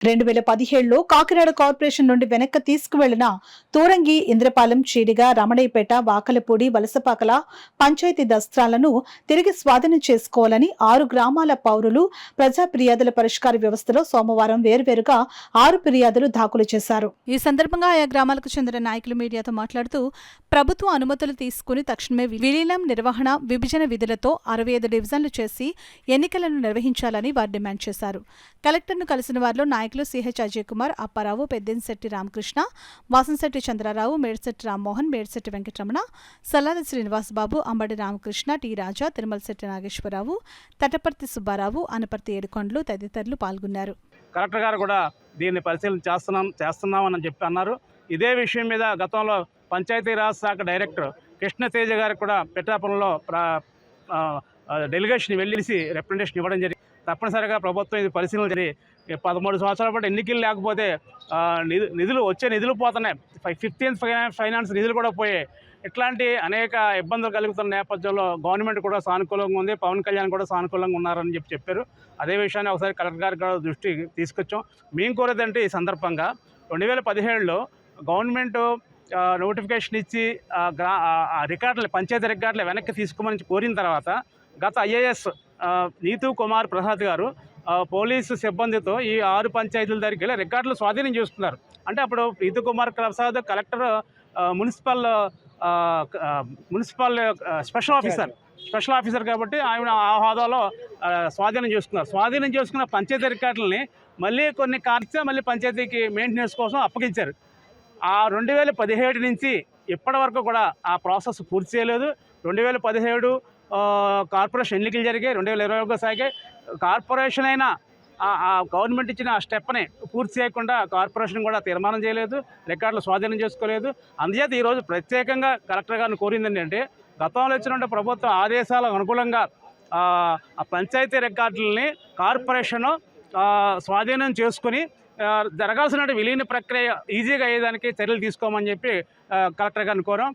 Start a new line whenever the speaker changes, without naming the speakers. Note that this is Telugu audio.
2017లో కాకినాడ కార్పొరేషన్ నుండి వెనక్కి తీసుకువెళ్లిన తూరంగి, ఇంద్రపాలెం, చీడిగ, రమణయ్యపేట, వాకలపూడి, వలసపాకల పంచాయతీ దస్త్రాలను తిరిగి స్వాధీనం చేసుకోవాలని 6 గ్రామాల పౌరులు ప్రజా ఫిర్యాదుల పరిష్కార వ్యవస్థలో సోమవారం వేర్వేరుగా 6 ఫిర్యాదులు దాఖలు చేశారు. ఈ సందర్భంగా ఆయా గ్రామాలకు చెందిన నాయకులు మీడియాతో మాట్లాడుతూ ప్రభుత్వ అనుమతులు తీసుకుని తక్షణమే విలీనం, నిర్వహణ, విభజన విధులతో 65 డివిజన్లు చేసి ఎన్నికలను నిర్వహించాలని వారు డిమాండ్ చేశారు. కలెక్టర్ను కలిసిన వారిలో నాయకులు సిహెచ్ అజయ్ కుమార్, అప్పారావు, పెద్దింశెట్టి రామకృష్ణ, వాసంశెట్టి చంద్రారావు, మేడ్శెట్టి రామ్మోహన్, మేడ్శెట్టి వెంకటరమణ, సల్లాది శ్రీనివాస్ బాబు, అంబడి రామకృష్ణ, టి రాజా, తిరుమలశెట్టి నాగేశ్వరరావు, తటపర్తి సుబ్బారావు, అనపర్తి ఏడుకొండలు తదితరులు పాల్గొన్నారు.
కలెక్టర్ గారు కూడా దీన్ని పరిశీలన చేస్తున్నామని చెప్పి అన్నారు. ఇదే విషయం మీద గతంలో పంచాయతీరాజ్ శాఖ డైరెక్టర్ కృష్ణతేజ గారికి కూడా పిఠాపురంలో డెలిగేషన్ వెళ్ళేసి రిప్రజెంటేషన్ ఇవ్వడం జరిగింది. తప్పనిసరిగా ప్రభుత్వం ఇది పరిశీలన జరిగి 13 సంవత్సరాల పాటు ఎన్నికలు లేకపోతే నిధులు పోతున్నాయి. 15th ఫైనాన్స్ నిధులు కూడా పోయాయి. ఇట్లాంటి అనేక ఇబ్బందులు కలుగుతున్న నేపథ్యంలో గవర్నమెంట్ కూడా సానుకూలంగా ఉంది, పవన్ కళ్యాణ్ కూడా సానుకూలంగా ఉన్నారని చెప్పారు. అదే విషయాన్ని ఒకసారి కలెక్టర్ గారి కూడా దృష్టికి తీసుకొచ్చాం. మేము కోరేదంటే ఈ సందర్భంగా 2017లో గవర్నమెంట్ నోటిఫికేషన్ ఇచ్చి రికార్డులు, పంచాయతీ రికార్డులు వెనక్కి తీసుకోమని కోరిన తర్వాత గత ఐఏఎస్ నీతూ కుమార్ ప్రసాద్ గారు పోలీసు సిబ్బందితో ఈ 6 పంచాయతీల దగ్గరికి వెళ్ళి రికార్డులు స్వాధీనం చేస్తున్నారు. అంటే అప్పుడు Neetu Kumar Prasad collector, municipal special officer కాబట్టి ఆయన ఆ హోదాలో స్వాధీనం చేసుకున్న పంచాయతీ రికార్డులని మళ్ళీ కొన్ని కార్యక్రమాలు మళ్ళీ పంచాయతీకి మెయింటెనెన్స్ కోసం అప్పగించారు. ఆ 2017 నుంచి ఇప్పటి వరకు కూడా ఆ ప్రాసెస్ పూర్తి చేయలేదు. 2017 కార్పొరేషన్ ఎన్నికలు జరిగాయి, 2021 సాగాయి. కార్పొరేషన్ అయినా గవర్నమెంట్ ఇచ్చిన ఆ స్టెప్ని పూర్తి చేయకుండా కార్పొరేషన్ కూడా తీర్మానం చేయలేదు, రికార్డులు స్వాధీనం చేసుకోలేదు. అందుచేత ఈరోజు ప్రత్యేకంగా కలెక్టర్ గారిని కోరింది ఏంటంటే, గతంలో ఇచ్చిన ప్రభుత్వ ఆదేశాలకు అనుకూలంగా ఆ పంచాయతీ రికార్డులని కార్పొరేషన్ స్వాధీనం చేసుకుని జరగాల్సిన విలీన ప్రక్రియ ఈజీగా అయ్యేదానికి చర్యలు తీసుకోమని చెప్పి కలెక్టర్ గారిని కోరాం.